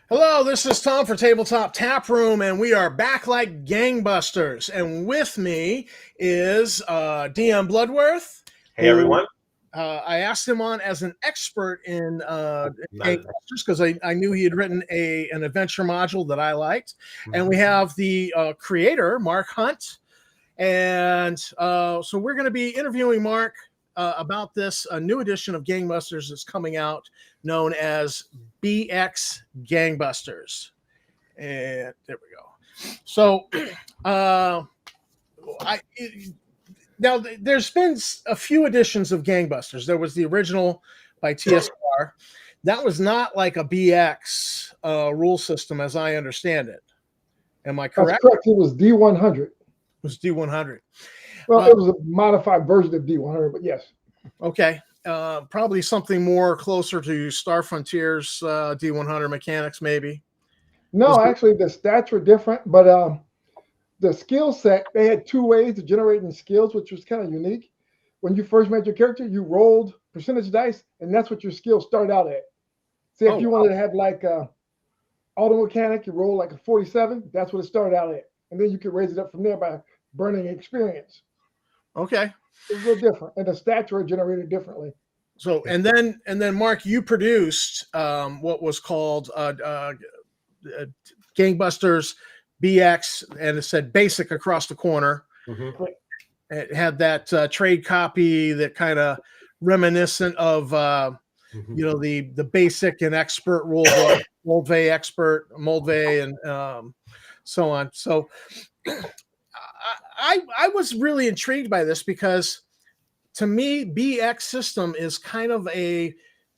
Hello, this is Tom for Tabletop Taproom, and we are back like gangbusters. And with me is DM Bluddworth, Hey everyone. I asked him on as an expert in Nice. gangbusters because I knew he had written an adventure module that I liked. And we have the creator, Mark Hunt. And so we're going to be interviewing Mark about this new edition of Gangbusters that's coming out known as BX Gangbusters. And there we go. So now there's been a few editions of Gangbusters. There was the original by TSR. That was not like a BX rule system as I understand it. Am I correct? That's correct. It was D100. It was D100. Well, it was a modified version of D100, but yes. Okay. Probably something more closer to Star Frontier's D100 mechanics, maybe. No, actually, the stats were different, but the skill set, they had two ways of generating skills, which was kind of unique. When you first made your character, you rolled percentage dice, and that's what your skill started out at. Say if you wanted to have like auto mechanic, you roll like a 47, that's what it started out at. And then you could raise it up from there by burning experience. Okay. It's a little different, and the stats were generated differently. So, and then Mark, you produced what was called Gangbusters BX, and it said basic across the corner. Mm-hmm. It had that trade copy that kind of reminiscent of the basic and expert rule book, Moldvay expert, Moldvay, and so on. So I was really intrigued by this because to me, BX system is kind of to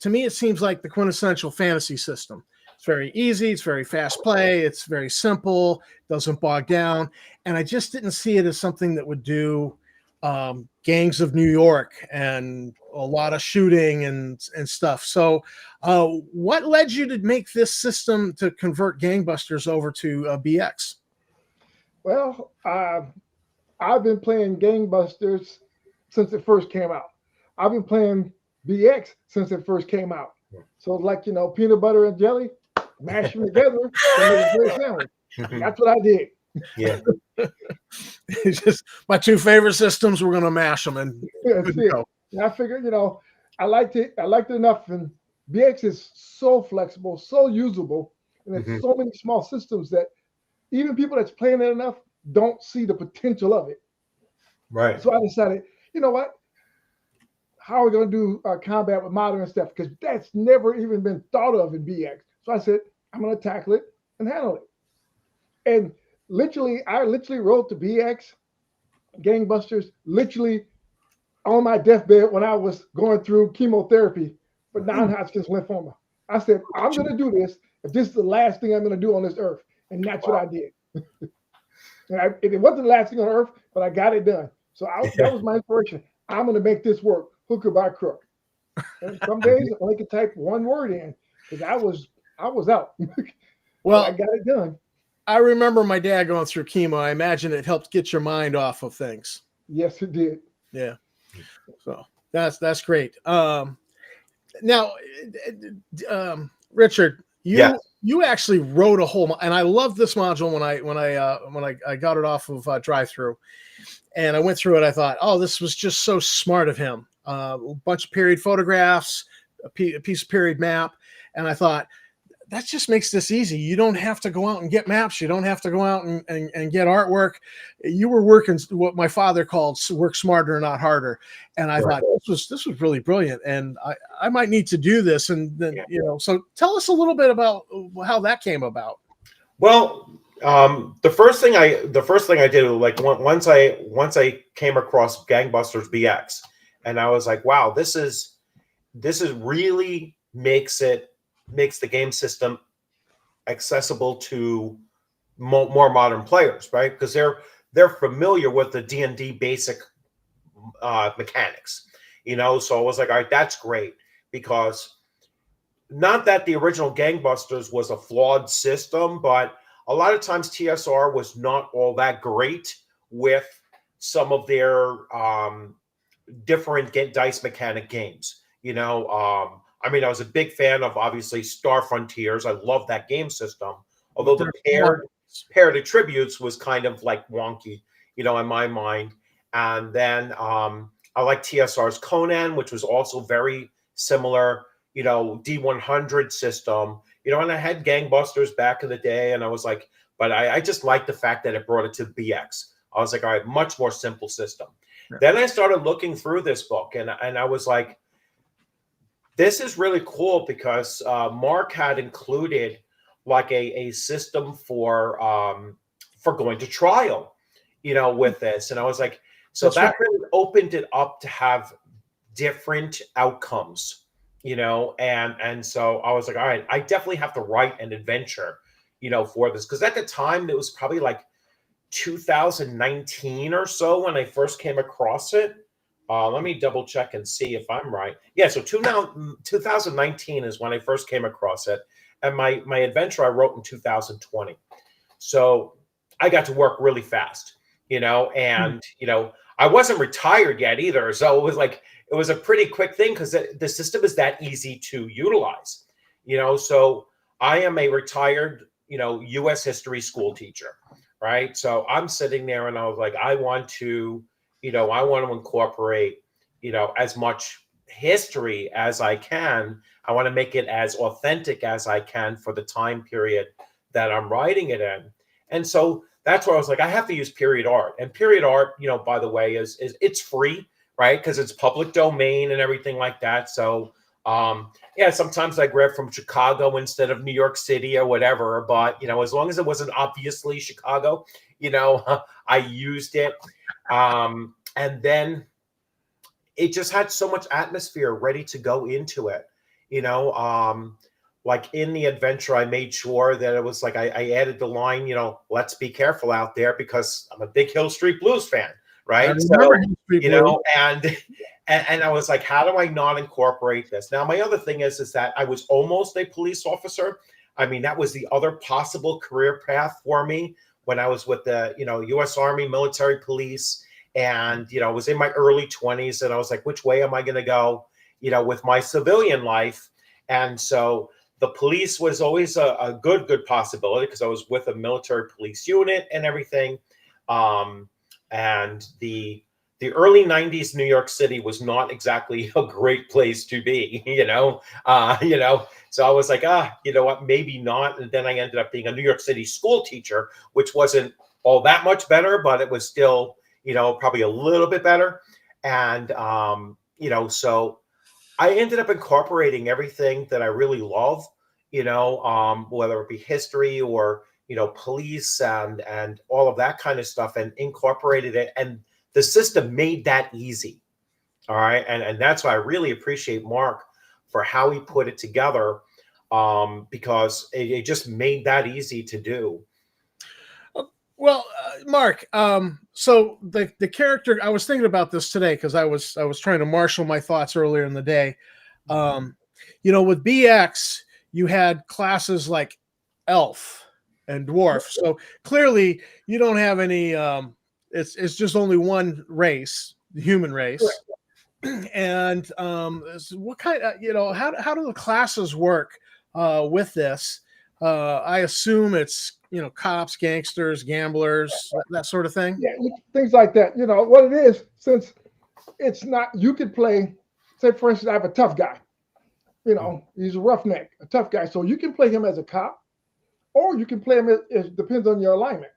me, it seems like the quintessential fantasy system. It's very easy. It's very fast play. It's very simple. Doesn't bog down. And I just didn't see it as something that would do Gangs of New York and a lot of shooting and stuff. So what led you to make this system to convert Gangbusters over to BX? Well, I've been playing Gangbusters since it first came out. I've been playing BX since it first came out. So like, peanut butter and jelly, mash them together and make a great sandwich. That's what I did. Yeah. It's just my two favorite systems. We're going to mash them and go. And I figured, I liked it enough. And BX is so flexible, so usable, and it's so many small systems that even people that's playing it enough don't see the potential of it. Right. So I decided, you know what? How are we going to do combat with modern stuff? Because that's never even been thought of in BX. So I said, I'm going to tackle it and handle it. And I literally wrote the BX Gangbusters literally on my deathbed when I was going through chemotherapy for non-Hodgkin's lymphoma. I said, I'm going to do this if this is the last thing I'm going to do on this earth. And that's what I did. And it wasn't the last thing on earth, but I got it done. So that was my inspiration. I'm going to make this work, hook or by crook. And some days I only could type one word in because I was out. Well, I got it done. I remember my dad going through chemo. I imagine it helped get your mind off of things. Yes, it did. Yeah. So that's great. Now, Richard, you actually wrote a whole, and I love this module when I got it off of drive-through, and I went through it. I thought, oh, this was just so smart of him. A bunch of period photographs, a piece of period map, and I thought that just makes this easy. You don't have to go out and get maps. You don't have to go out and get artwork. You were working what my father called work smarter, not harder. And I thought this was really brilliant. And I might need to do this. And then, so tell us a little bit about how that came about. Well, the first thing I did, like once I came across Gangbusters BX, and I was like, wow, this is really makes the game system accessible to more modern players, right? Because they're familiar with the D&D basic mechanics, So I was like, all right, that's great, because not that the original Gangbusters was a flawed system, but a lot of times TSR was not all that great with some of their different dice mechanic games. I mean, I was a big fan of obviously Star Frontiers. I love that game system. Although the paired attributes was kind of like wonky, in my mind. And then I like TSR's Conan, which was also very similar, D100 system, and I had Gangbusters back in the day, and I was like, but I just liked the fact that it brought it to BX. I was like, all right, much more simple system. Yeah. Then I started looking through this book, and I was like, this is really cool because Mark had included like a system for going to trial, with this. And I was like, so that's that really opened it up to have different outcomes, and so I was like, all right, I definitely have to write an adventure, for this. Because at the time, it was probably like 2019 or so when I first came across it. Let me double check and see if I'm right. Yeah, so 2019 is when I first came across it. And my adventure I wrote in 2020. So I got to work really fast, and, I wasn't retired yet either. So it was a pretty quick thing because the system is that easy to utilize, So I am a retired, U.S. history school teacher, right? So I'm sitting there and I was like, I want to incorporate, as much history as I can. I want to make it as authentic as I can for the time period that I'm writing it in. And so that's where I was like, I have to use period art. And period art, by the way, is it's free, right? Because it's public domain and everything like that. So sometimes I grab from Chicago instead of New York City or whatever. But, as long as it wasn't obviously Chicago, I used it. And then it just had so much atmosphere ready to go into it, like in the adventure, I made sure that it was like, I added the line, let's be careful out there because I'm a big Hill Street Blues fan. Right. So, and I was like, how do I not incorporate this? Now, my other thing is that I was almost a police officer. I mean, that was the other possible career path for me when I was with the, U.S. Army military police. And, I was in my early 20s and I was like, which way am I going to go, with my civilian life? And so the police was always a good possibility because I was with a military police unit and everything. And the early 90s New York City was not exactly a great place to be, So I was like, you know what, maybe not. And then I ended up being a New York City school teacher, which wasn't all that much better, but it was still, probably a little bit better. And, so I ended up incorporating everything that I really love, whether it be history or, police and all of that kind of stuff, and incorporated it. And the system made that easy. All right. And that's why I really appreciate Mark for how he put it together, because it just made that easy to do. Well, Mark, so the character, I was thinking about this today because I was trying to marshal my thoughts earlier in the day. With BX, you had classes like elf and dwarf. So clearly you don't have any, it's just only one race, the human race. And what kind of, how do the classes work with this? I assume it's, cops, gangsters, gamblers, that sort of thing. Yeah, things like that. What it is, since it's not, you could play, say, for instance, I have a tough guy. He's a roughneck, a tough guy. So you can play him as a cop, or you can play him, it depends on your alignment.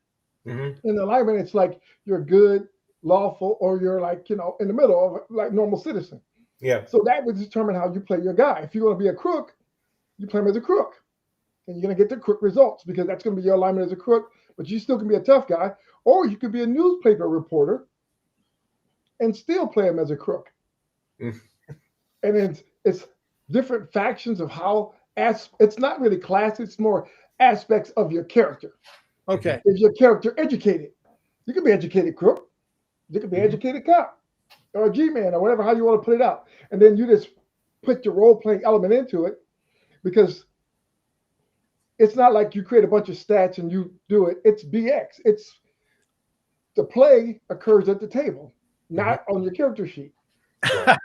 Mm-hmm. In the alignment, it's like you're good, lawful, or you're like, in the middle of like normal citizen. Yeah. So that would determine how you play your guy. If you're going to be a crook, you play him as a crook. And you're going to get the crook results because that's going to be your alignment as a crook, but you still can be a tough guy, or you could be a newspaper reporter and still play him as a crook. And it's different factions of how, it's not really class, it's more aspects of your character. Okay. Is your character educated? You could be educated crook, you could be educated cop, or a G-man, or whatever, how you want to put it out. And then you just put your role-playing element into it, because it's not like you create a bunch of stats and you do it. It's BX. It's the play occurs at the table, not on your character sheet. Right.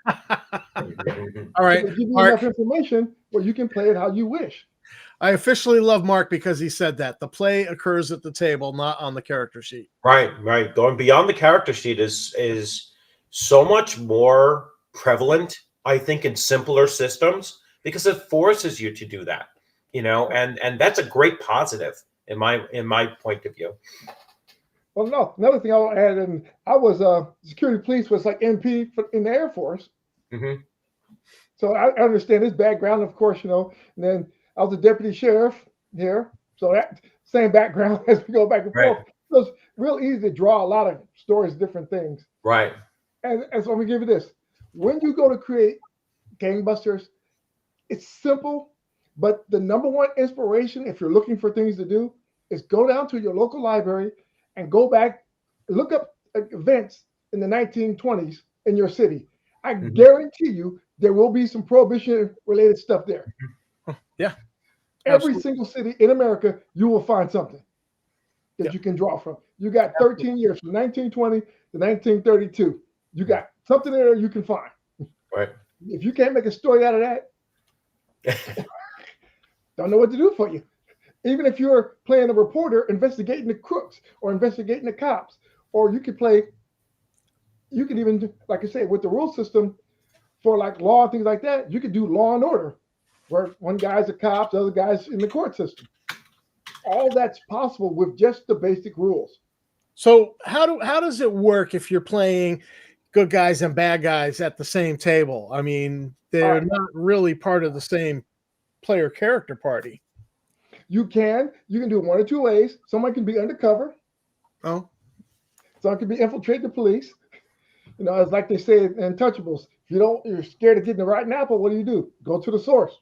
All right, They give you Mark. enough information where you can play it how you wish. I officially love Mark because he said that the play occurs at the table, not on the character sheet. Right, right. Going beyond the character sheet is so much more prevalent, I think, in simpler systems because it forces you to do that, and that's a great positive in my point of view. Well, no, another thing I'll add, and I was security police was like MP in the Air Force. Hmm. So I understand his background, of course, and then I was a deputy sheriff here. So that same background as we go back and Right, forth. So it's real easy to draw a lot of stories, different things. right, And so I'm gonna give you this. When you go to create Gangbusters, it's simple, but the number one inspiration, if you're looking for things to do, is go down to your local library and go back, look up events in the 1920s in your city. I hmm, guarantee you there will be some prohibition related stuff there. Yeah, Every absolutely. single city in America, you will find something that Yeah. you can draw from. You got 13 years from 1920 to 1932. You got something there you can find. right. If you can't make a story out of that, don't know what to do for you. Even if you're playing a reporter investigating the crooks or investigating the cops, or you could even, like I say, with the rule system for like law and things like that, you could do law and order, where one guy's a cop, the other guy's in the court system. All that's possible with just the basic rules. So how does it work if you're playing good guys and bad guys at the same table? I mean, All they're right, not really part of the same player character party. you can do one or two ways. Someone can be undercover. Oh, Someone can be infiltrate the police. It's like they say in Untouchables. If you're scared of getting the rotten apple, what do? Go to the source.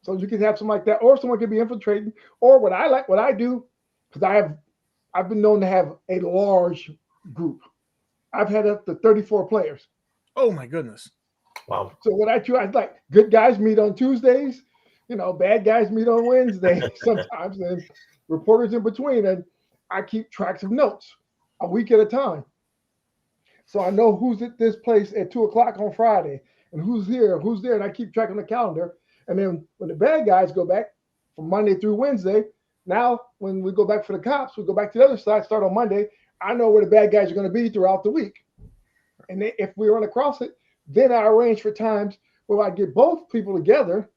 So you can have something like that, or someone can be infiltrating. Or what I do, because I've been known to have a large group. I've had up to 34 players. oh my goodness. Wow. So what I do, I like good guys meet on Tuesdays, bad guys meet on Wednesday sometimes, and reporters in between. And I keep tracks of notes a week at a time. So I know who's at this place at 2 o'clock on Friday and who's here, who's there, and I keep track on the calendar. And then when the bad guys go back from Monday through Wednesday, now when we go back for the cops, we go back to the other side, start on Monday. I know where the bad guys are going to be throughout the week. And then if we run across it, then I arrange for times where I get both people together.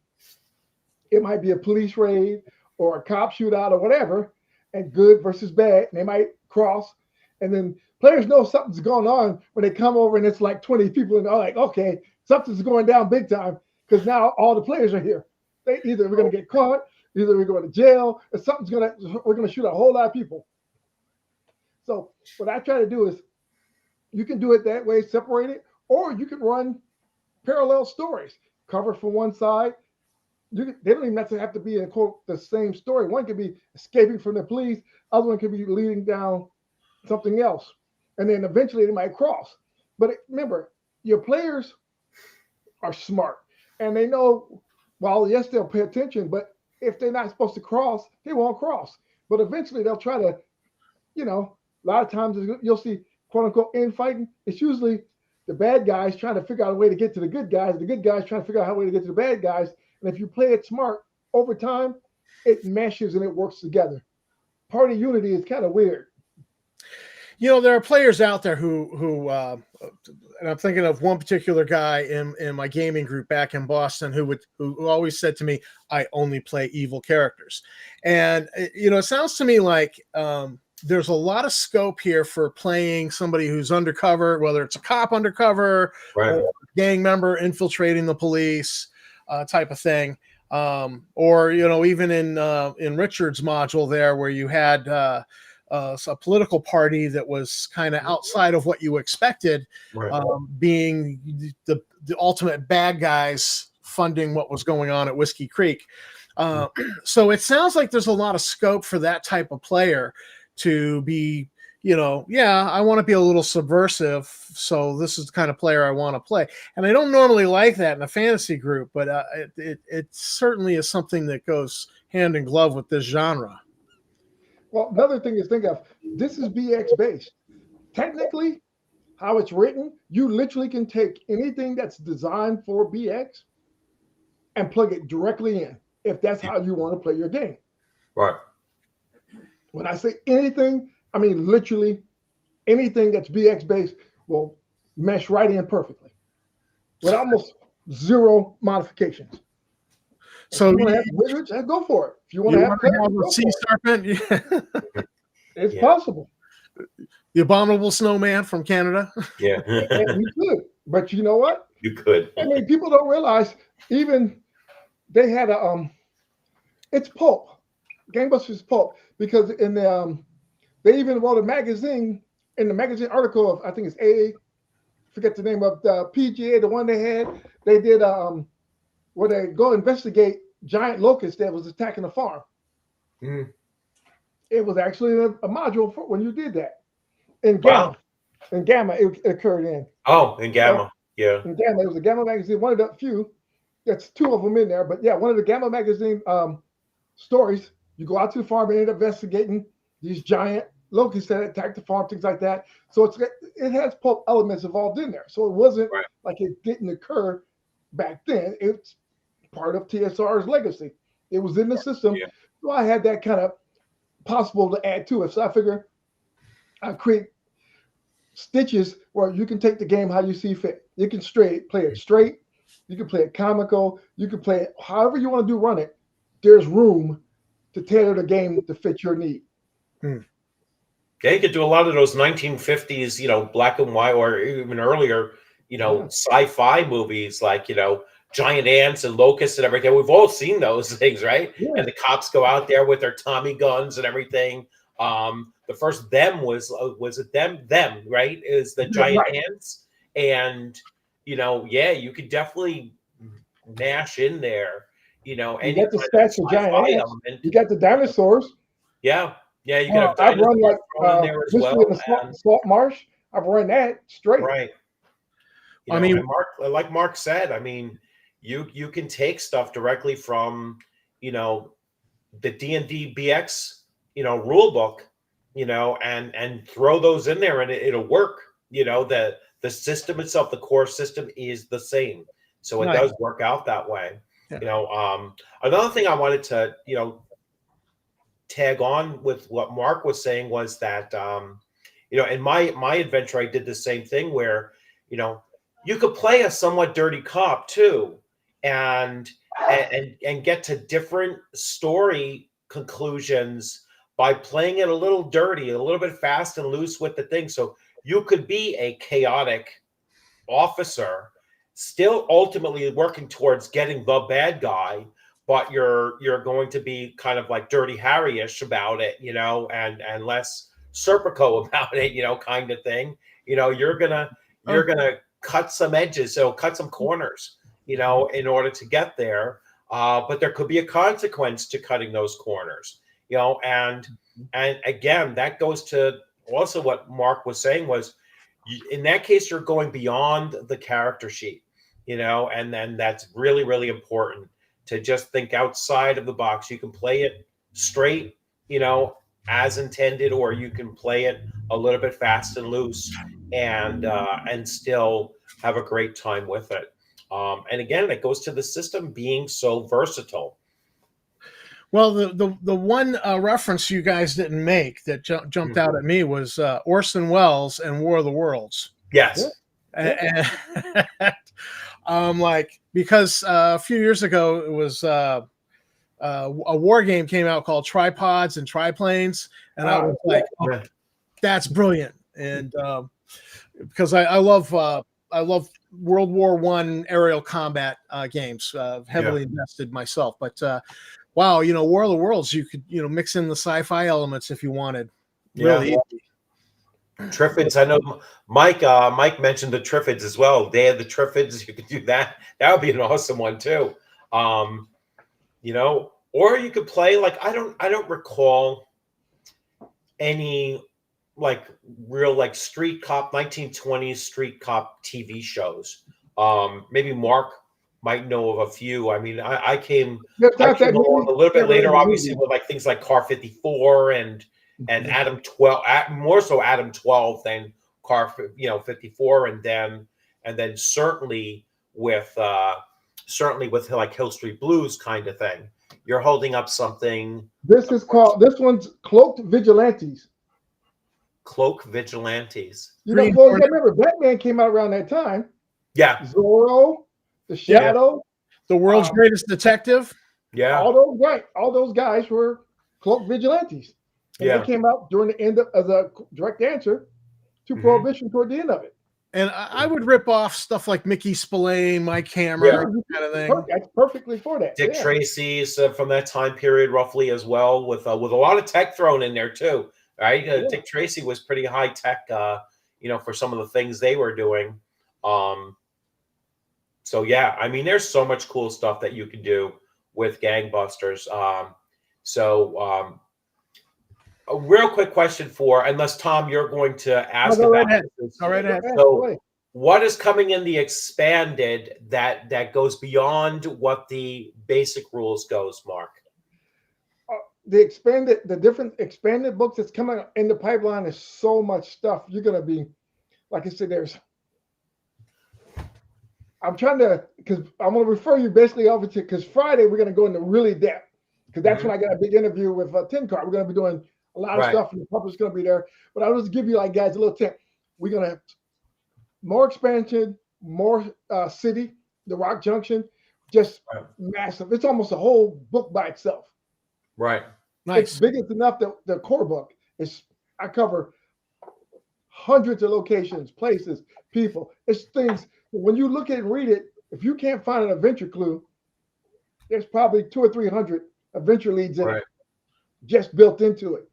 It might be a police raid or a cop shootout or whatever, and good versus bad. And they might cross. And then players know something's going on when they come over and it's like 20 people and they're like, okay, something's going down big time because now all the players are here. Either we're going to get caught, either we're going to jail, or we're going to shoot a whole lot of people. So what I try to do is you can do it that way, separate it, or you can run parallel stories. Cover from one side. They don't even have to be in quote the same story. One could be escaping from the police, other one could be leading down something else. And then eventually they might cross. But remember, your players are smart and they know, well, yes, they'll pay attention, but if they're not supposed to cross, they won't cross. But eventually they'll try to, a lot of times you'll see quote unquote infighting. It's usually the bad guys trying to figure out a way to get to the good guys, the good guys trying to figure out a way to get to the bad guys. And if you play it smart over time, it meshes and it works together. Party unity is kind of weird. There are players out there who and I'm thinking of one particular guy in my gaming group back in Boston who always said to me, I only play evil characters. And, it sounds to me like there's a lot of scope here for playing somebody who's undercover, whether it's a cop undercover Right. or a gang member infiltrating the police type of thing. Or, even in Richard's module there where you had a political party that was kind of outside of what you expected, Right. being the ultimate bad guys funding what was going on at Whiskey Creek. So it sounds like there's a lot of scope for that type of player to be, I want to be a little subversive. So this is the kind of player I want to play. And I don't normally like that in a fantasy group, but it certainly is something that goes hand in glove with this genre. Well, another thing is think of this is BX based. Technically, how it's written, you literally can take anything that's designed for BX and plug it directly in if that's how you want to play your game. Right. When I say anything, I mean literally anything that's BX based will mesh right in perfectly with almost zero modifications. So if you want to have wizards, go for it. If you want to have a sea serpent, it's possible. The abominable snowman from Canada. Yeah. And you could, but you know what? You could. I mean, people don't realize even they had it's pulp, Gangbusters pulp, because in the they even wrote a magazine in the magazine article of I think it's A, forget the name of the PGA, the one they had. They did where they go investigate giant locusts that was attacking the farm. Mm. It was actually a module for when you did that. In Gamma. Wow. In Gamma, it occurred in. Oh, in Gamma. Yeah. In Gamma. It was a Gamma magazine, one of the few. That's two of them in there. But yeah, one of the Gamma magazine stories. You go out to the farm and end up investigating these giant locusts that attack the farm, things like that. So it has pulp elements involved in there. So it wasn't like it didn't occur back then. It's part of TSR's legacy. It was in the system. Yeah. So I had that kind of possible to add to it. So I figure I create stitches where you can take the game how you see fit. You can play it straight. You can play it comical. You can play it however you want to run it. There's room to tailor the game to fit your need. Yeah, you could do a lot of those 1950s, black and white or even earlier, sci-fi movies like, giant ants and locusts and everything. We've all seen those things, right? Yeah. And the cops go out there with their Tommy guns and everything. The first Them was it Them, right? Is the giant ants. And, you could definitely mash in there, you got the stats of giant ants. You got the dinosaurs. Yeah. Yeah, you got I've run like in the salt marsh. I've run that straight. Right. Like Mark said, I mean, you can take stuff directly from, the D&D BX, rule book, and throw those in there and it'll work. The system itself, the core system is the same. So it does work out that way. Yeah. Another thing I wanted to, tag on with what Mark was saying was that, in my adventure, I did the same thing where, you could play a somewhat dirty cop too, and get to different story conclusions by playing it a little dirty, a little bit fast and loose with the thing. So you could be a chaotic officer, still ultimately working towards getting the bad guy, but you're going to be kind of like Dirty Harry-ish about it, and less Serpico about it, kind of thing. You're gonna cut some edges, so cut some corners, in order to get there. But there could be a consequence to cutting those corners, and again, that goes to also what Mark was saying was, in that case, you're going beyond the character sheet, and then that's really, really important to just think outside of the box. You can play it straight, as intended, or you can play it a little bit fast and loose and still have a great time with it. And again, it goes to the system being so versatile. Well, the one reference you guys didn't make that jumped out at me was Orson Welles and War of the Worlds. Yes. And because a few years ago it was a war game came out called Tripods and Triplanes, and I was like, oh, that's brilliant. And because I love World War I aerial combat games, heavily invested myself. But wow, War of the Worlds, you could mix in the sci-fi elements if you wanted. Really easy. Triffids, I know Mike mentioned the Triffids as well. They had the Triffids. You could do that. That would be an awesome one too. Or you could play like I don't recall any like real like street cop 1920s street cop TV shows. Maybe Mark might know of a few. I mean, I came along a little bit later, obviously, with like things like Car 54 and Adam 12, more so Adam 12 than car, 54, and then certainly with like Hill Street Blues kind of thing. You're holding up something. This one's Cloaked Vigilantes. Cloak Vigilantes. Remember, Batman came out around that time. Yeah. Zorro, The Shadow, the world's greatest detective. Yeah. All those guys were Cloaked Vigilantes. And they came out during the end as a direct answer to Prohibition toward the end of it. And I would rip off stuff like Mickey Spillane, Mike Hammer, kind of thing. That's perfectly for that. Dick Tracy's from that time period, roughly as well, with a lot of tech thrown in there too. Right? Dick Tracy was pretty high tech, for some of the things they were doing. So yeah, I mean, there's so much cool stuff that you can do with Gangbusters. A real quick question unless Tom, you're going to ask about this. All right. So what is coming in the expanded that goes beyond what the basic rules goes, Mark? The different expanded books that's coming in the pipeline is so much stuff. You're going to be, like I said, I'm trying to, because I'm going to refer you basically over to, because Friday we're going to go into really depth, because that's when I got a big interview with Tin Car. We're going to be doing a lot of stuff, and the public's going to be there. But I'll just give you, guys, a little tip. We're going to have more expansion, more city, the Rock Junction, just massive. It's almost a whole book by itself. Right. Nice. It's big enough that the core book I cover hundreds of locations, places, people. It's things. When you look at it and read it, if you can't find an adventure clue, there's probably 200 or 300 adventure leads in it, just built into it.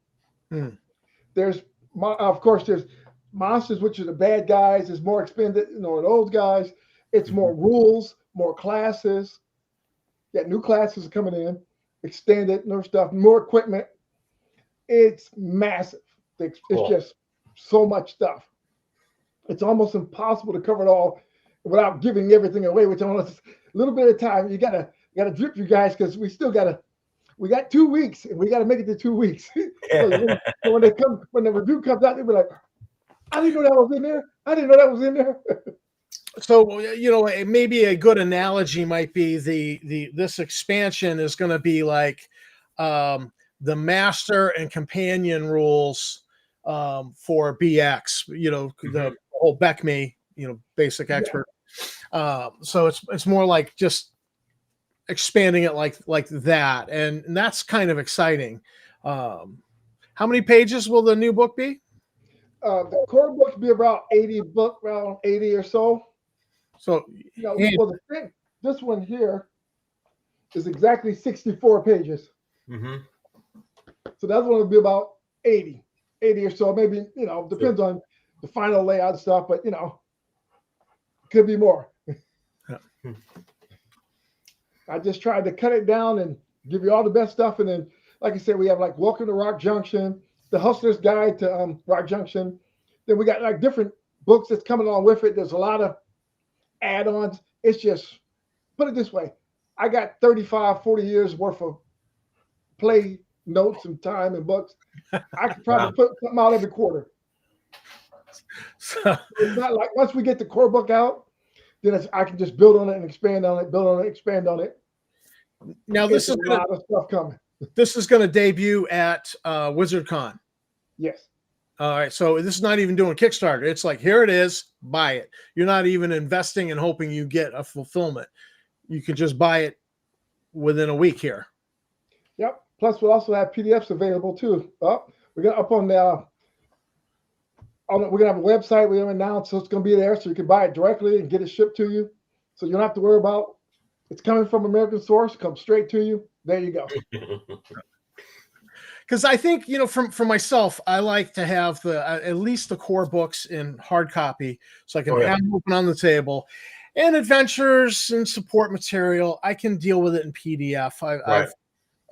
There's, of course, there's monsters, which are the bad guys. There's more expanded, those guys. It's more rules, more classes. New classes are coming in, extended, more stuff, more equipment. It's massive. It's just so much stuff. It's almost impossible to cover it all without giving everything away, which I want a little bit of time. You gotta drip you guys, because we got 2 weeks, and we got to make it to 2 weeks. So when the review comes out, they'll be like, I didn't know that was in there. I didn't know that was in there. So, maybe a good analogy might be this expansion is going to be like the master and companion rules for BX, the whole BECME, basic expert. So it's more like just expanding it like that, and that's kind of exciting. How many pages will the new book be? The core book will be around 80 or so. So this one here is exactly 64 pages. So that one will be about 80 or so, maybe, depends on the final layout stuff, but could be more. I just tried to cut it down and give you all the best stuff. And then, like I said, we have Welcome to Rock Junction, The Hustler's Guide to Rock Junction. Then we got different books that's coming along with it. There's a lot of add-ons. It's just, put it this way, I got 35, 40 years worth of play notes and time and books. I could probably put something out every quarter. So it's not like once we get the core book out, then I can just build on it and expand on it, build on it, expand on it. Now this is a lot of stuff coming. This is going to debut at WizardCon. Yes. All right. So this is not even doing Kickstarter. It's like, here it is, buy it. You're not even investing and hoping you get a fulfillment. You can just buy it within a week here. Yep. Plus, we'll also have PDFs available too. We're gonna up on the. We're gonna have a website. We're gonna announce, so it's gonna be there, so you can buy it directly and get it shipped to you. So you don't have to worry about it's coming from American source. Comes straight to you. There you go. Because I think, for myself, I like to have at least the core books in hard copy, so I can have them open on the table. And adventures and support material, I can deal with it in PDF.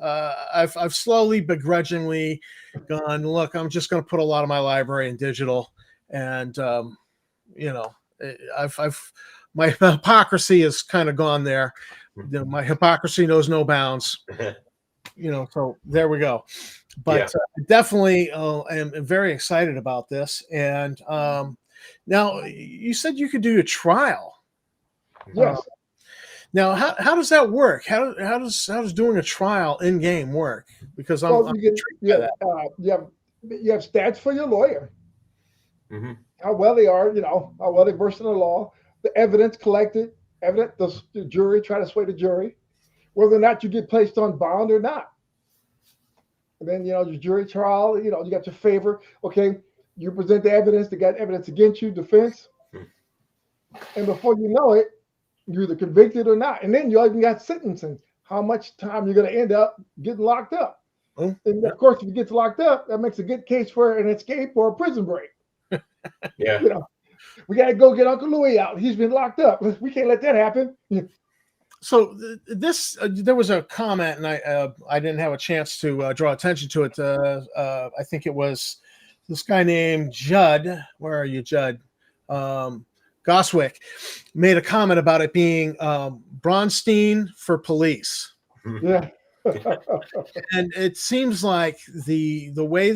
I've slowly, begrudgingly gone, look, I'm just going to put a lot of my library in digital, and my hypocrisy has kind of gone there. My hypocrisy knows no bounds. So there we go. But definitely am very excited about this. And Now, you said you could do a trial. Yes. Now, how does that work? How does doing a trial in game work? Because I'm Well, you intrigued by that. you have stats for your lawyer, Hmm. how well they are, how well they versed in the law, the evidence collected, the jury, try to sway the jury, whether or not you get placed on bond or not. And then, your jury trial, you got your favor. Okay, you present the evidence, they got evidence against you, defense. And before you know it, you're either convicted or not. And then you even got sentencing, how much time you're going to end up getting locked up. Oh, And of course, if you get locked up, that makes a good case for an escape or a prison break. Yeah. We got to go get Uncle Louis out. He's been locked up. We can't let that happen. So there was a comment, and I didn't have a chance to draw attention to it. I think it was this guy named Judd. Where are you, Judd? Goswick made a comment about it being Bronstein for police. Yeah. And it seems like the way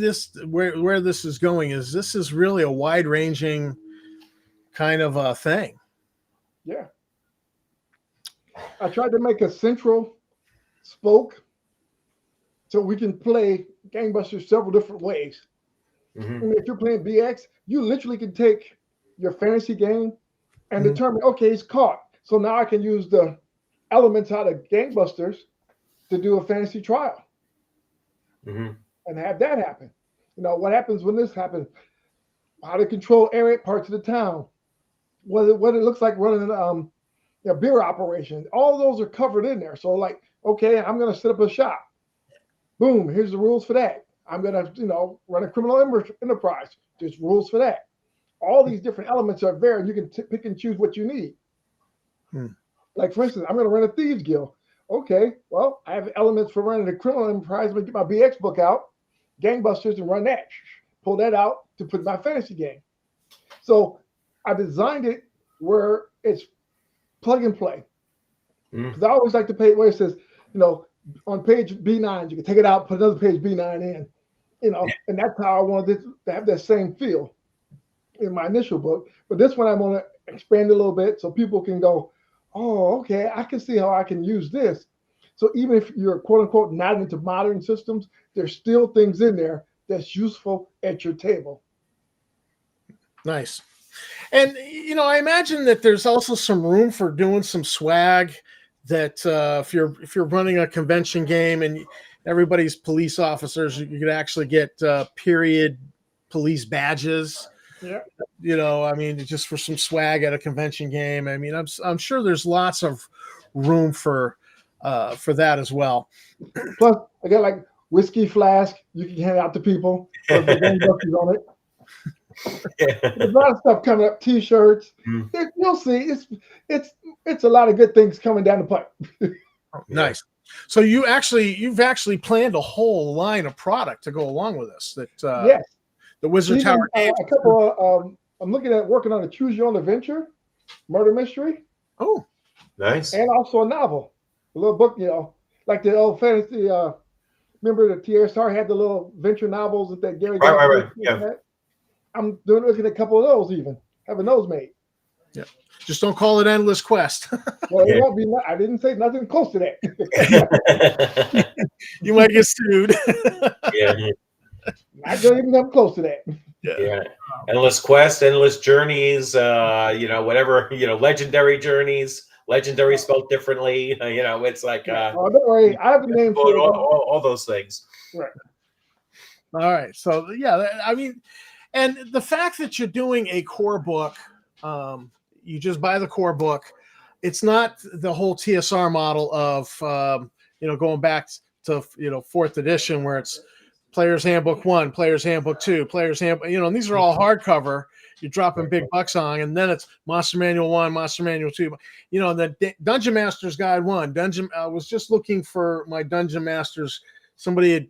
where this is going is this is really a wide-ranging kind of a thing. Yeah. I tried to make a central spoke so we can play Gangbusters several different ways. Mm-hmm. And if you're playing BX, you literally can take your fantasy game and determine, okay, he's caught. So now I can use the elements out of Gangbusters to do a fantasy trial and have that happen. What happens when this happens? How to control area parts of the town. What it looks like running a beer operation. All those are covered in there. So like, okay, I'm going to set up a shop. Boom, here's the rules for that. I'm going to, run a criminal enterprise. There's rules for that. All these different elements are there, and you can pick and choose what you need. Like, for instance, I'm going to run a thieves guild. Okay, well, I have elements for running a criminal enterprise. I'm going to get my BX book out, Gangbusters, and run that. Pull that out to put in my fantasy game. So I designed it where it's plug and play. Because I always like to pay where it says, on page B9, you can take it out, put another page B9 in, and that's how I wanted to have that same feel in my initial book. But this one, I'm going to expand a little bit so people can go, oh, okay, I can see how I can use this. So even if you're quote unquote not into modern systems, there's still things in there that's useful at your table. Nice. And, I imagine that there's also some room for doing some swag that if you're running a convention game and everybody's police officers, you could actually get period police badges. Yeah. Just for some swag at a convention game. I'm sure there's lots of room for that as well. Plus, I got like whiskey flask you can hand out to people. On it. There's a lot of stuff coming up. T-shirts. You'll see. It's a lot of good things coming down the pipe. Nice. So you've actually planned a whole line of product to go along with this. Yes. The Wizard Tower games. A couple. I'm looking at working on a Choose Your Own Adventure murder mystery. Oh, nice. And also a novel, a little book. Like the old fantasy. Remember the TSR had the little venture novels that Gary. Right. Yeah. I'm looking at a couple of those, even having those made. Yeah. Just don't call it Endless Quest. Well, it won't be. I didn't say nothing close to that. You might get sued. Yeah. I don't even come close to that. Yeah. Endless Quest, Endless Journeys, whatever, Legendary Journeys, Legendary spelled differently. It's like don't worry, I have a name for all those things. Right. All right. So and the fact that you're doing a core book, you just buy the core book. It's not the whole TSR model of going back to 4th edition where it's Player's Handbook 1, Player's Handbook 2, Player's Handbook. And these are all hardcover. You're dropping big bucks on, and then it's Monster Manual 1, Monster Manual 2. The Dungeon Master's Guide 1. I was just looking for my Dungeon Masters. Somebody had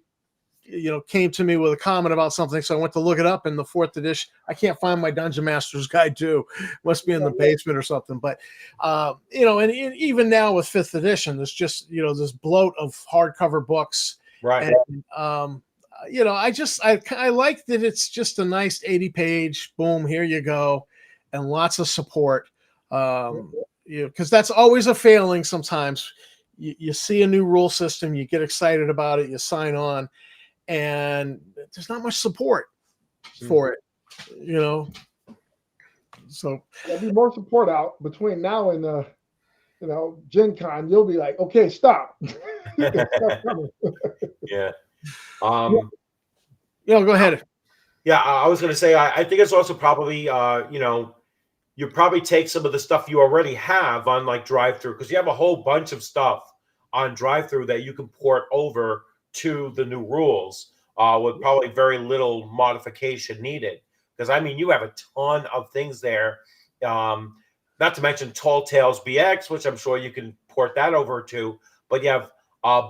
came to me with a comment about something, so I went to look it up in the 4th edition. I can't find my Dungeon Master's Guide 2. Must be in the basement or something. But and even now with 5th edition, there's just this bloat of hardcover books. Right. And, I like that it's just a nice 80-page. Boom, here you go. and lots of support. Because that's always a failing sometimes. You see a new rule system, you get excited about it, you sign on, and there's not much support for it, So there'll be more support out between now and Gen Con. You'll be like, okay, stop. Yeah. Go ahead. Yeah, I was going to say, I think it's also probably, you probably take some of the stuff you already have on like drive-through, because you have a whole bunch of stuff on drive-through that you can port over to the new rules with probably very little modification needed. Because I mean, you have a ton of things there. Not to mention Tall Tales BX, which I'm sure you can port that over to. But you have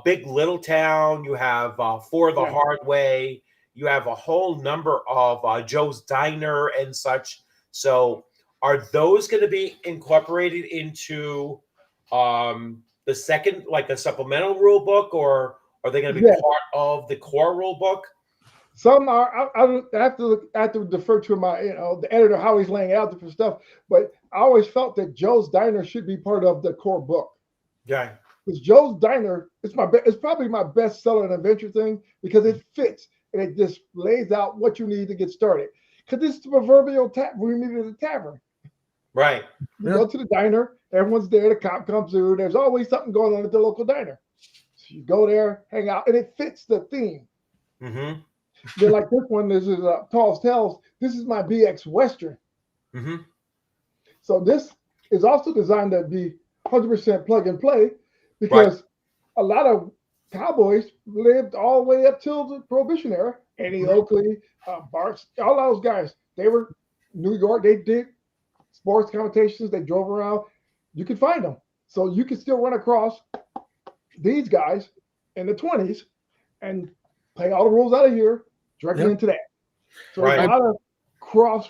Big Little Town. You have For the Hard Way. You have a whole number of Joe's Diner and such. So are those going to be incorporated into the second, like a supplemental rule book, or are they going to be part of the core rule book? Some are. I have to defer to my, the editor, how he's laying out different stuff. But I always felt that Joe's Diner should be part of the core book. Yeah. Because Joe's Diner is it's probably my best seller and adventure thing, because it fits and it just lays out what you need to get started. Because it's the proverbial we meet at a tavern. Right. You go to the diner, everyone's there, the cop comes through, there's always something going on at the local diner. So you go there, hang out, and it fits the theme. Mm-hmm. They're like this one, this is Tall Tales. This is my BX Western. Mm-hmm. So this is also designed to be 100% plug and play, because a lot of cowboys lived all the way up till the Prohibition era. Eddie Oakley, Bart, all those guys, they were New York. They did sports commentations. They drove around. You could find them. So you could still run across these guys in the 20s and play all the rules out of here directly into that. So there's a lot of cross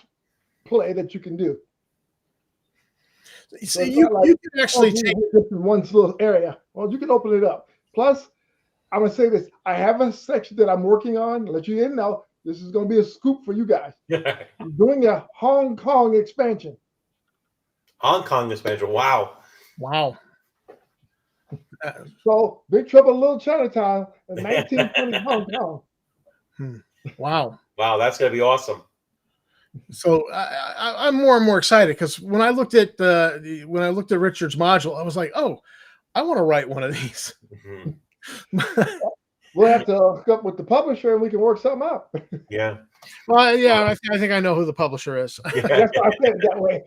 play that you can do. So you can actually take this in one little area. Well, you can open it up. Plus, I'm gonna say this: I have a section that I'm working on. Let you in now. This is gonna be a scoop for you guys. I'm doing a Hong Kong expansion. Hong Kong expansion. Wow. So Big Trouble in Little Chinatown in 1920 Hong Kong. Wow. Wow, that's gonna be awesome. So I'm more and more excited, because when I looked at Richard's module, I was like, oh, I want to write one of these. Mm-hmm. We'll have to hook up with the publisher and we can work something out. Yeah. Well, yeah, I think I know who the publisher is. Yeah. That's why I said it that way.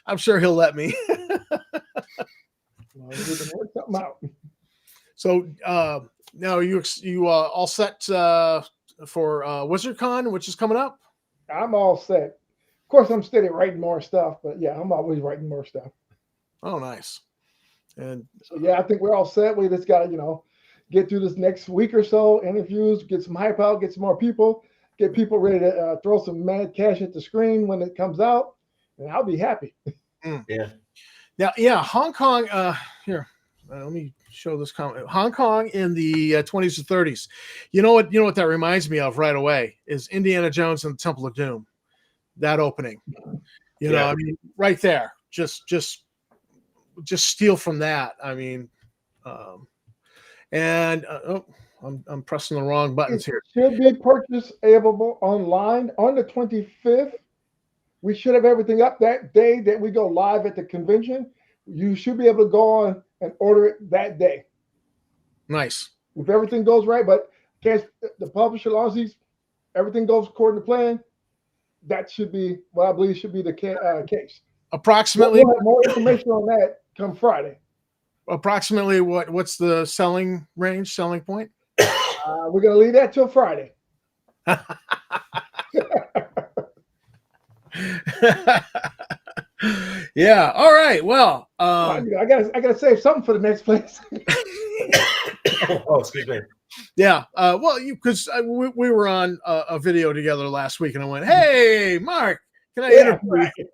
I'm sure he'll let me. We can work something out. So now you all set for WizardCon, which is coming up? I'm all set. Of course, I'm steady writing more stuff, but yeah, I'm always writing more stuff. Oh, nice. And so yeah, I think we're all set. We just got to, get through this next week or so, interviews, get some hype out, get some more people, get people ready to throw some mad cash at the screen when it comes out, and I'll be happy. Yeah. Now, Hong Kong. Here, let me show this comment. Hong Kong in the 20s and 30s. You know what that reminds me of right away is Indiana Jones and the Temple of Doom. That opening. I mean, right there. Just steal from that. I mean, I'm pressing the wrong buttons here. Should be purchased available online on the 25th. We should have everything up that day that we go live at the convention. You should be able to go on and order it that day. Nice. If everything goes right, but the publisher, as long as everything goes according to plan, that should be what I believe should be the case. Approximately. We'll have more information on that come Friday. Approximately what's the selling point? We're going to leave that till Friday. Yeah. All right. Well, I gotta save something for the next place. Oh, excuse me. Yeah. Well, because we were on a video together last week, and I went, "Hey, Mark, can I interview you?"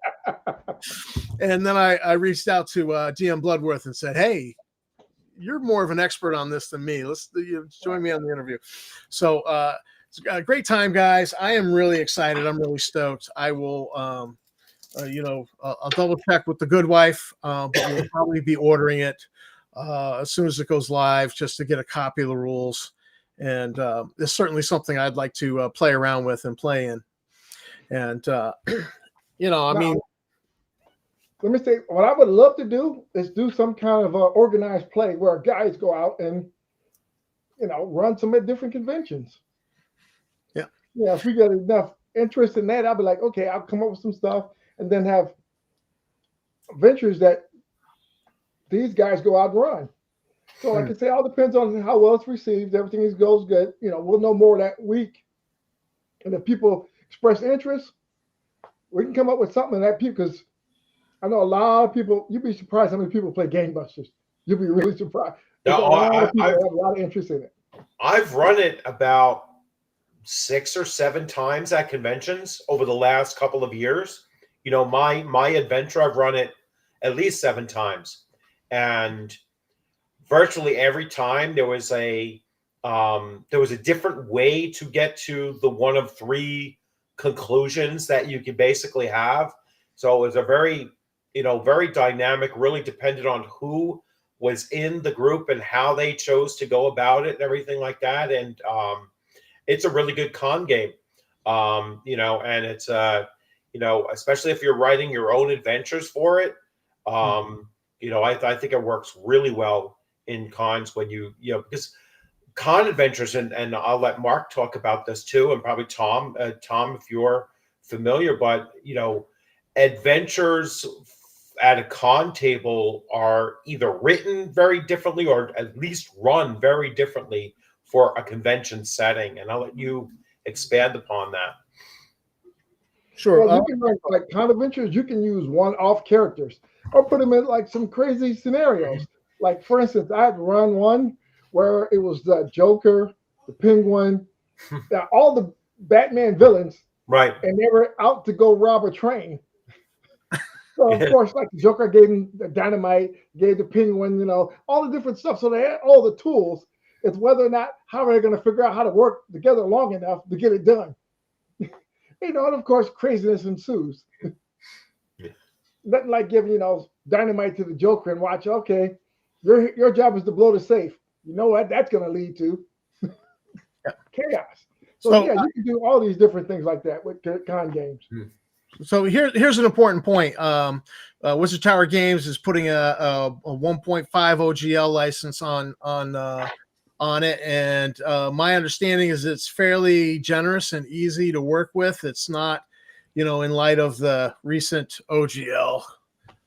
And then I reached out to DM Bluddworth and said, "Hey, you're more of an expert on this than me. Let's join me on the interview." So Great time, guys. I am really excited. I'm really stoked. I will, I'll double check with the good wife, but we'll probably be ordering it as soon as it goes live, just to get a copy of the rules. And it's certainly something I'd like to play around with and play in. And I mean, let me say, what I would love to do is do some kind of organized play where guys go out and, run some at different conventions. Yeah, if we get enough interest in that, I'll be like, okay, I'll come up with some stuff and then have ventures that these guys go out and run. So like I say, it all depends on how well it's received. Everything goes good. We'll know more that week. And if people express interest, we can come up with something that people, because I know a lot of people, you'd be surprised how many people play Gangbusters. You'll be really surprised. There's a lot of people have a lot of interest in it. I've run it about 6 or 7 times at conventions over the last couple of years. My adventure, I've run it at least 7 times, and virtually every time there was a different way to get to the one of 3 conclusions that you could basically have. So it was a very dynamic, really depended on who was in the group and how they chose to go about it and everything like that. And it's a really good con game, and it's especially if you're writing your own adventures for it. I think it works really well in cons when because con adventures, and I'll let Mark talk about this too, and probably Tom, if you're familiar, but adventures at a con table are either written very differently or at least run very differently for a convention setting, and I'll let you expand upon that. Sure. Well, you can write like con adventures. You can use one-off characters or put them in like some crazy scenarios. Like for instance, I had run one where it was the Joker, the Penguin, all the Batman villains, right? And they were out to go rob a train. So of course, like the Joker gave him the dynamite, gave the Penguin, all the different stuff. So they had all the tools. It's whether or not how they're going to figure out how to work together long enough to get it done. And of course, craziness ensues. Yeah. Nothing like giving, dynamite to the Joker and watch, okay, your job is to blow the safe. You know what that's going to lead to? Chaos. So yeah, you can do all these different things like that with con games. So here's an important point. Wizard Tower Games is putting a 1.5 OGL license on it, and my understanding is it's fairly generous and easy to work with. It's not, in light of the recent OGL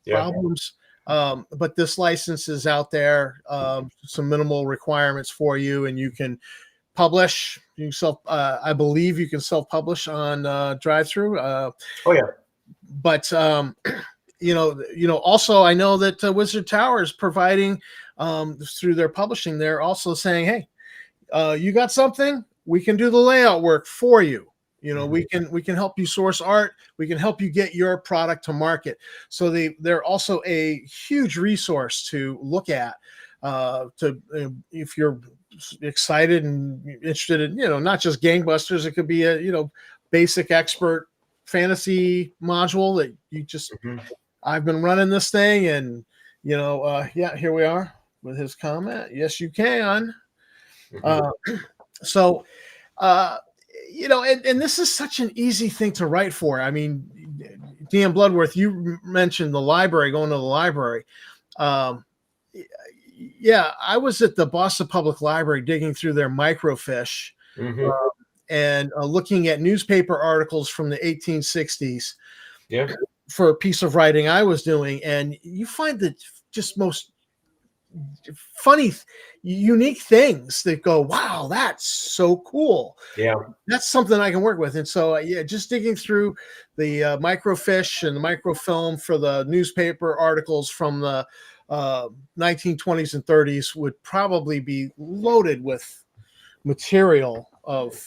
problems. But this license is out there, some minimal requirements for you, and you can publish. You can I believe you can self-publish on drive-through. Oh yeah. But also I know that Wizard Tower is providing through their publishing. They're also saying, hey, you got something? We can do the layout work for you. We can help you source art. We can help you get your product to market. So they're also a huge resource to look at. If you're excited and interested in, not just Gangbusters, it could be a basic expert fantasy module that you just. I've been running this thing, and here we are with his comment. Yes, you can. And this is such an easy thing to write for. I mean, Dan Bluddworth, you mentioned the library, going to the library. I was at the Boston Public Library digging through their microfiche and looking at newspaper articles from the 1860s for a piece of writing I was doing. And you find the just most funny, unique things that go, wow, that's so cool. Yeah. That's something I can work with. And so, just digging through the microfiche and the microfilm for the newspaper articles from the 1920s and 30s would probably be loaded with material of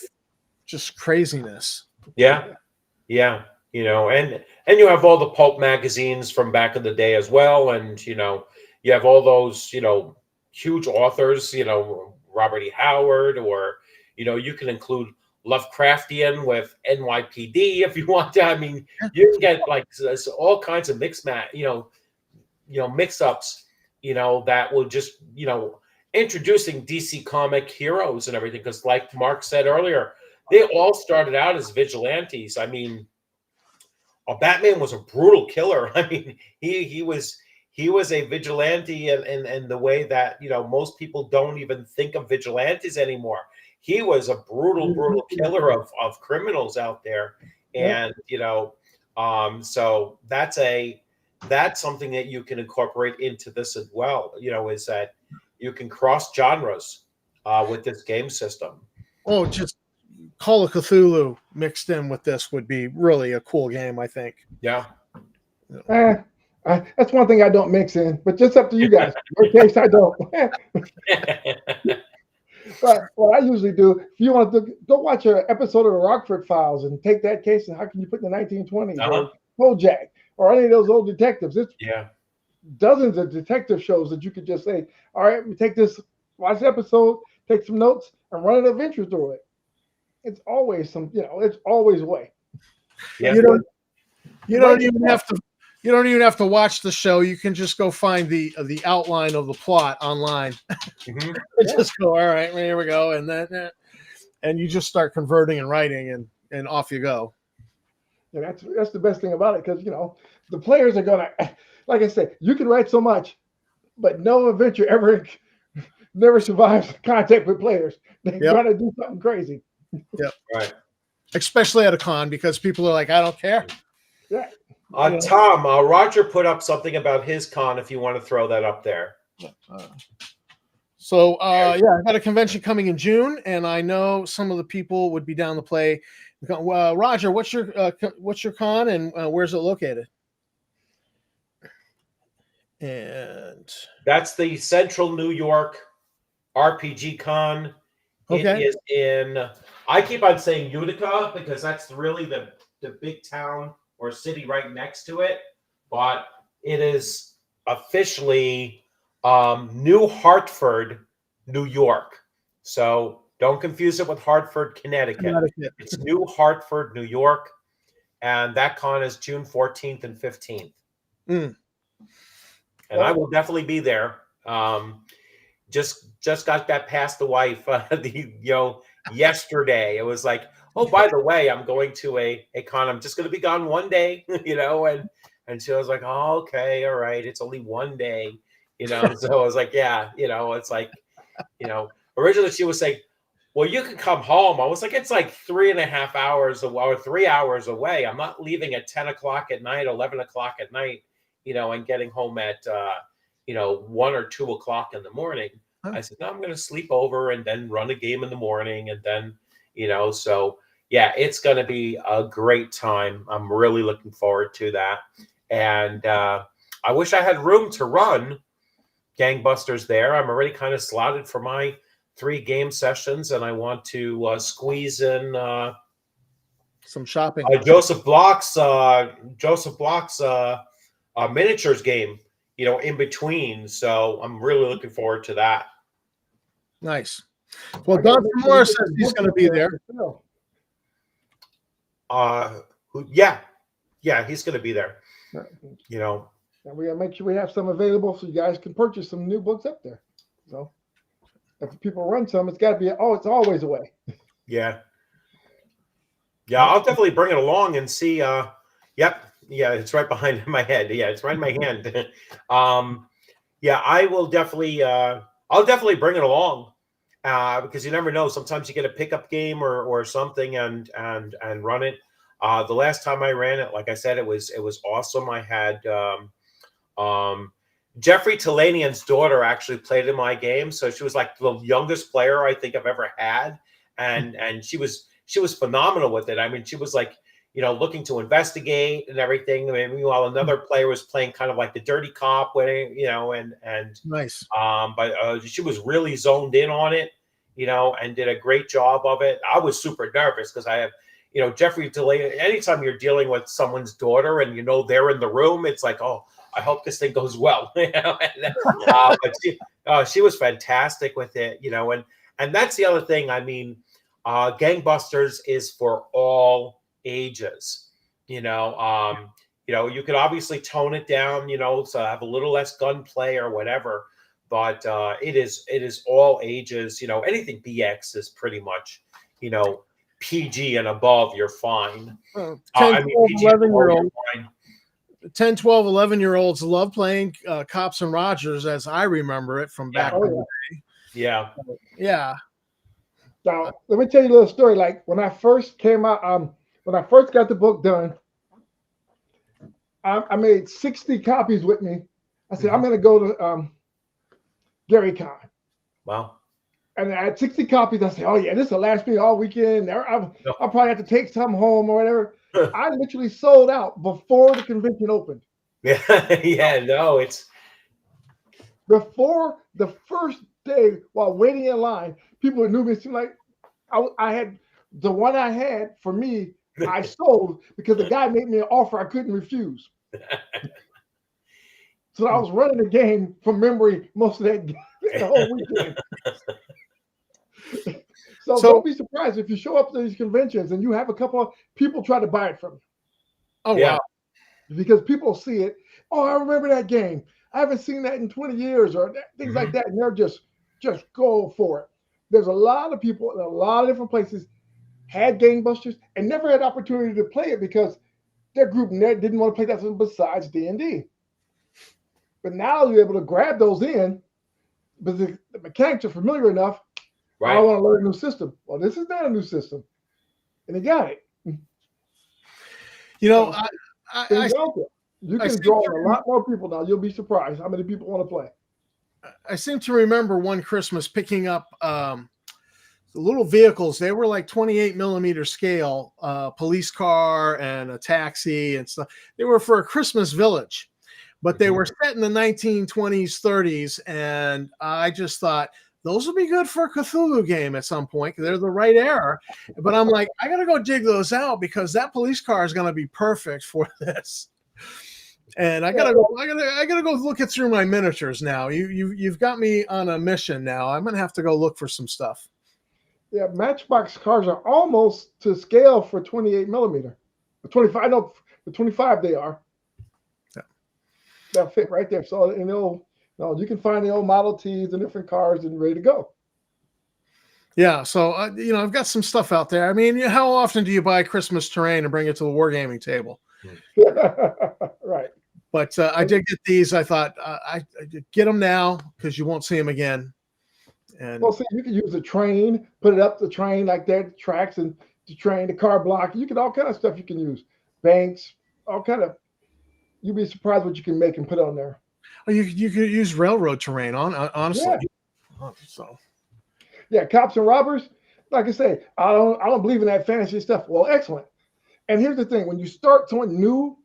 just craziness. Yeah. And you have all the pulp magazines from back in the day as well, and you have all those huge authors, Robert E. Howard, or you can include Lovecraftian with NYPD if you want to. I mean, you can get like all kinds of mix-ups, that will just, introducing DC comic heroes and everything. Because like Mark said earlier, they all started out as vigilantes. I mean, Batman was a brutal killer. I mean, he was a vigilante in the way that, most people don't even think of vigilantes anymore. He was a brutal killer of criminals out there. And, so that's something that you can incorporate into this as well, is that you can cross genres with this game system. Oh, just Call of Cthulhu mixed in with this would be really a cool game, I think. Yeah. That's one thing I don't mix in, but just up to you guys. In case I don't. But what I usually do, if you want to go watch an episode of the Rockford Files and take that case and how can you put in the 1920s or Kojak or any of those old detectives. It's dozens of detective shows that you could just say, all right, we take this, watch the episode, take some notes, and run an adventure through it. It's always it's always a way. Yeah. You don't even have to watch the show. You can just go find the outline of the plot online. Mm-hmm. Just go, all right, here we go, and then and you just start converting and writing, and off you go. Yeah, that's the best thing about it, because the players are gonna, like I said, you can write so much, but no adventure ever never survives contact with players. They're gonna do something crazy. Yep. Right. Especially at a con, because people are like, I don't care. Yeah. Tom, Roger put up something about his con if you want to throw that up there. So I got a convention coming in June, and I know some of the people would be down to play. Roger, what's your con, and where's it located? And that's the Central New York RPG Con. Okay. It is in, I keep on saying Utica because that's really the big town or city right next to it, but it is officially New Hartford, New York. So don't confuse it with Hartford, Connecticut. It's New Hartford, New York, and that con is June 14th and 15th. And I will definitely be there. Just got that past the wife yesterday. It was like, oh, by the way, I'm going to a con. I'm just going to be gone one day, and she was like, oh, okay, all right, it's only one day, So I was like, yeah, it's like, originally she was saying, well, you can come home. I was like, it's like 3.5 hours or 3 hours away. I'm not leaving at 10 o'clock at night, 11 o'clock at night, and getting home at 1 or 2 o'clock in the morning. I said, no, I'm going to sleep over and then run a game in the morning. And then, so yeah, it's going to be a great time. I'm really looking forward to that. And I wish I had room to run Gangbusters there. I'm already kind of slotted for my 3 game sessions, and I want to squeeze in some shopping. Joseph Block's miniatures game, in between. So I'm really looking forward to that. Nice. Well, Don Morris says he's going to be there. Yeah, he's going to be there. And we gotta make sure we have some available so you guys can purchase some new books up there. So if people run some, it's got to be. It's always a way. Yeah. I'll definitely bring it along and see. Yep. Yeah, it's right behind my head. Yeah, it's right in my hand. I will definitely. I'll definitely bring it along because you never know. Sometimes you get a pickup game or something and run it. The last time I ran it, like I said, it was awesome. I had Jeffrey Talanian's daughter actually played in my game, so she was like the youngest player I think I've ever had, and she was phenomenal with it. I mean, she was like, looking to investigate and everything. I mean, meanwhile, another player was playing kind of like the dirty cop, and nice. But she was really zoned in on it, and did a great job of it. I was super nervous because I have, Jeffrey Talanian. Anytime you're dealing with someone's daughter and they're in the room, it's like, oh, I hope this thing goes well. But she was fantastic with it, and that's the other thing. I mean, Gangbusters is for all ages. You know, you could obviously tone it down, so have a little less gunplay or whatever. But it is all ages. Anything BX is pretty much, PG and above. You're fine. 10, I mean, 12, PG and below, 11-year-old. you're fine. 10, 12, 11-year-olds love playing Cops and Rogers as I remember it from back in the day. Yeah. Yeah. Now, let me tell you a little story. Like when I first came out, when I first got the book done, I made 60 copies with me. I said, I'm going to go to Gary Con. Wow. And I had 60 copies. I said, oh, yeah, this will last me all weekend. I'll probably have to take some home or whatever. I literally sold out before the convention opened. It's before the first day while waiting in line. People knew me. It seemed like I had the one I had for me. I sold because the guy made me an offer I couldn't refuse. So I was running the game from memory most of that the whole weekend. So don't be surprised if you show up to these conventions and you have a couple of people try to buy it from you. Oh, yeah. Wow. Because people see it. Oh, I remember that game. I haven't seen that in 20 years or things like that. And they're just go for it. There's a lot of people in a lot of different places had Gangbusters and never had opportunity to play it because their group didn't want to play that besides D&D. But now you're able to grab those in, but the mechanics are familiar enough. Right. I want to learn a new system. Well, this is not a new system. And they got it. You know, you can draw a lot more people now. You'll be surprised how many people want to play. I seem to remember one Christmas picking up the little vehicles. They were like 28 millimeter scale, police car and a taxi and stuff. They were for a Christmas village, but they were set in the 1920s, 30s. And I just thought those would be good for a Cthulhu game at some point. They're the right era. But I'm like, I got to go dig those out because that police car is going to be perfect for this. And I gotta go look it through my miniatures now. You've got me on a mission now. I'm gonna have to go look for some stuff. Yeah, Matchbox cars are almost to scale for 28 millimeter. The 25, no, the 25 they are. Yeah. They'll fit right there. So you can find the old Model Ts and different cars and ready to go. Yeah, so I've got some stuff out there. I mean, how often do you buy Christmas terrain and bring it to the wargaming table? Right. But I did get these. I thought I get them now because you won't see them again. And well, see, you can use a train, put it up the train like that, tracks and the train, the car block. You can all kind of stuff you can use. Banks, all kind of. You'd be surprised what you can make and put on there. Oh, you could use railroad terrain honestly. Yeah. So. Yeah, cops and robbers. Like I say, I don't believe in that fantasy stuff. Well, excellent. And here's the thing: when you start someone new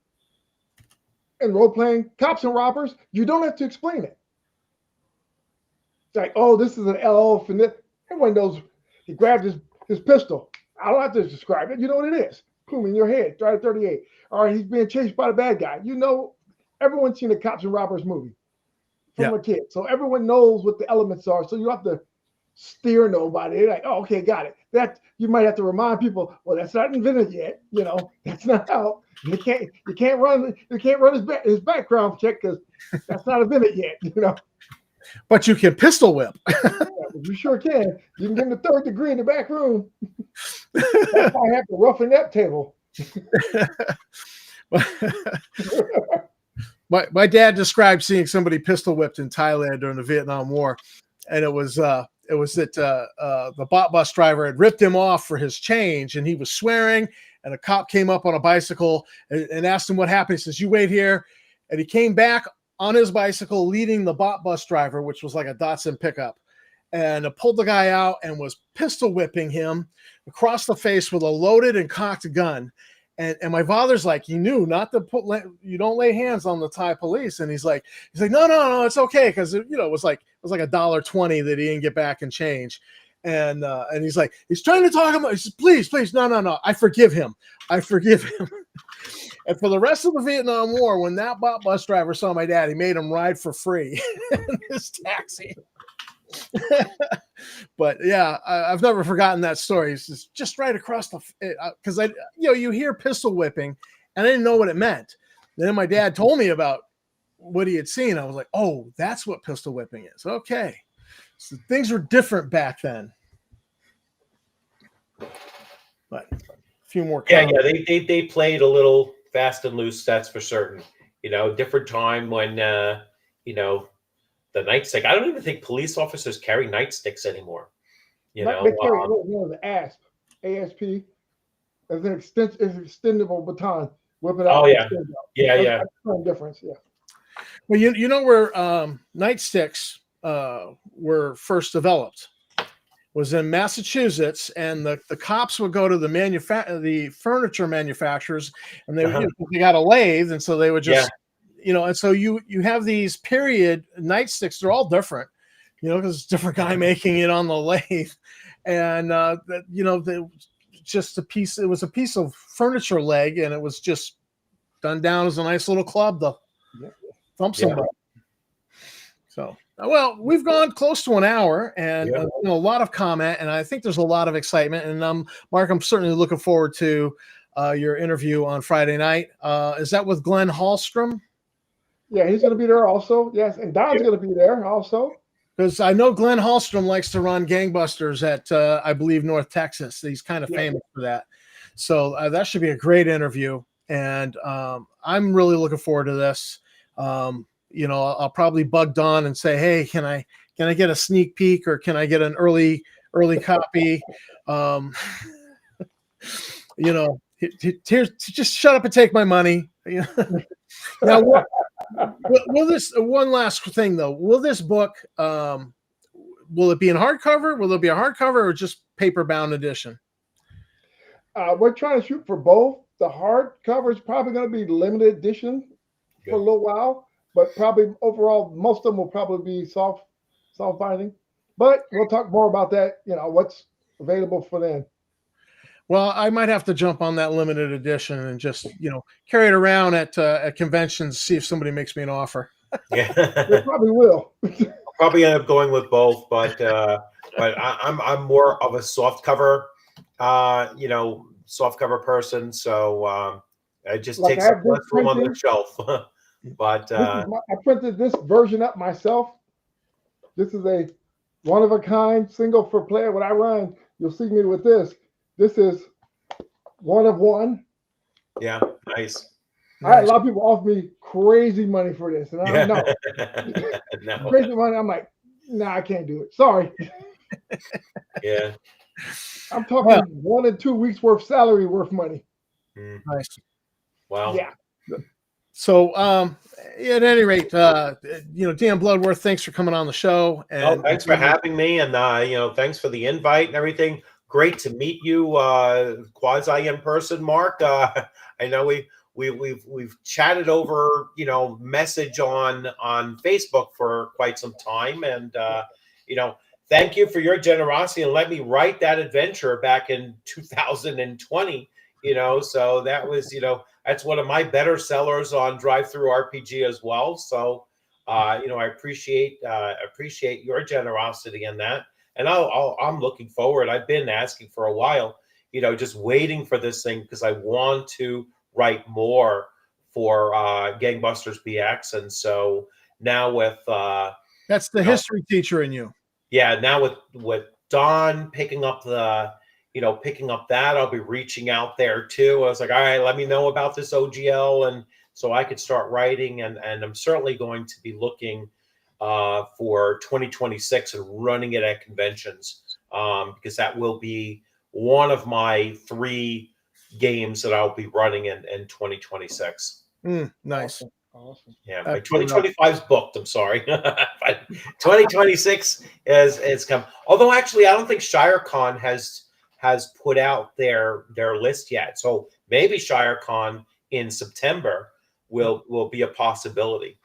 in role playing, cops and robbers, you don't have to explain it. It's like, oh, this is an elf, and everyone knows. He grabbed his pistol. I don't have to describe it. You know what it is. Boom in your head. Try 38. All right, he's being chased by the bad guy. Everyone's seen a cops and robbers movie from a kid, so everyone knows what the elements are. So you don't have to steer nobody. They're like, oh, okay, got it. That you might have to remind people. Well, that's not invented yet. That's not how. You can't run his background check because that's not invented yet. But you can pistol whip. You sure can. You can get in the third degree in the back room. That's why I have to roughen that table. My dad described seeing somebody pistol whipped in Thailand during the Vietnam War, and it was that the bot bus driver had ripped him off for his change, and he was swearing. And a cop came up on a bicycle and asked him what happened. He says, "You wait here," and he came back on his bicycle, leading the bot bus driver, which was like a Datsun pickup, and pulled the guy out and was pistol whipping him across the face with a loaded and cocked gun. And my father's like, you knew not to you don't lay hands on the Thai police. And he's like, no, it's okay. Cause it was like $1.20 that he didn't get back in change. And he's like, he's trying to talk about, he says, please, no. I forgive him. And for the rest of the Vietnam War, when that bot bus driver saw my dad, he made him ride for free in his taxi. But yeah, I've never forgotten that story. It's just right across the because you hear pistol whipping, and I didn't know what it meant. Then my dad told me about what he had seen. I was like, oh, that's what pistol whipping is. Okay, so things were different back then. But a few more comments. Yeah, they played a little fast and loose. That's for certain. Different time when the nightstick. I don't even think police officers carry nightsticks anymore. They carry the ASP, ASP, as an extendable baton. Whip it out. Oh yeah, yeah. That's the difference. Yeah. Well, you know where nightsticks were first developed was in Massachusetts, and the cops would go to the furniture manufacturers, and they got a lathe, and so they would just and so you have these period nightsticks. They're all different, because it's a different guy making it on the lathe, and just a piece. It was a piece of furniture leg, and it was just done down as a nice little club to thump somebody. So, well, we've gone close to an hour, and a lot of comment, and I think there's a lot of excitement. And Mark, I'm certainly looking forward to your interview on Friday night. Is that with Glenn Hallstrom? Yeah, he's going to be there also. Yes, and Don's going to be there also. Because I know Glenn Hallstrom likes to run Gangbusters at, I believe, North Texas. He's kind of famous for that. So that should be a great interview. And I'm really looking forward to this. I'll probably bug Don and say, hey, can I get a sneak peek, or can I get an early copy? Here's just shut up and take my money. Now, will this one last thing though? Will this book will it be in hardcover? Will it be a hardcover or just paper bound edition? We're trying to shoot for both. The hardcover is probably going to be limited edition for a little while, but probably overall most of them will probably be soft binding. But we'll talk more about that. What's available for then. Well, I might have to jump on that limited edition and just, carry it around at conventions, see if somebody makes me an offer. Yeah, they probably will. I'll probably end up going with both, but I'm more of a soft cover, person. So I just take some less room on the shelf. But I printed this version up myself. This is a one of a kind single for player. When I run, you'll see me with this. This is one of one. Yeah, nice. I had a lot of people offer me crazy money for this, and I know no. Crazy money. I'm like, nah, I can't do it. Sorry. Yeah, I'm talking 1 and 2 weeks worth salary worth money. Nice. Wow. Yeah. So, at any rate, Dan Bluddworth, thanks for coming on the show. And thanks for having me, and thanks for the invite and everything. Great to meet you, quasi in person, Mark. I know we've chatted over, message on Facebook for quite some time, and thank you for your generosity and let me write that adventure back in 2020. So that was, that's one of my better sellers on Drive-Thru RPG as well. So, I appreciate your generosity in that. And I'm looking forward. I've been asking for a while, just waiting for this thing because I want to write more for Gangbusters BX. And so now with that's the history teacher in you. Yeah, now with Don picking up that, I'll be reaching out there too. I was like, all right, let me know about this OGL, and so I could start writing. And I'm certainly going to be looking for 2026 and running it at conventions, because that will be one of my 3 games that I'll be running in 2026. Nice. Awesome. Yeah, my 2025 is booked. I'm sorry. 2026 is come. Although actually, I don't think ShireCon has put out their list yet. So maybe ShireCon in September will be a possibility.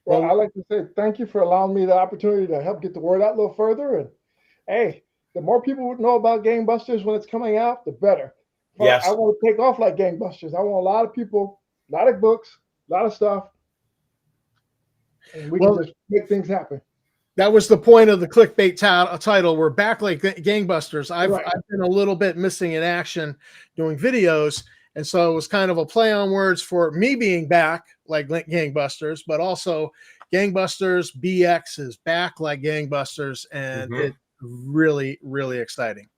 Well, I'd like to say thank you for allowing me the opportunity to help get the word out a little further. And hey, the more people would know about Gangbusters when it's coming out, the better. Yes. I want to take off like Gangbusters. I want a lot of people, a lot of books, a lot of stuff. And we can just make things happen. That was the point of the clickbait title. We're back like gangbusters. I've been a little bit missing in action doing videos. And so it was kind of a play on words for me being back like gangbusters, but also Gangbusters BX is back like gangbusters. And it's really, really exciting.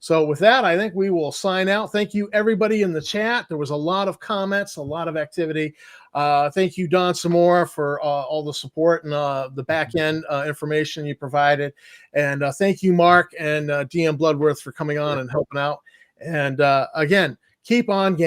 So with that, I think we will sign out. Thank you, everybody in the chat. There was a lot of comments, a lot of activity. Thank you, Don, some more for all the support and the back end information you provided. And thank you, Mark and DM Bluddworth, for coming on and helping out. And again, keep on game.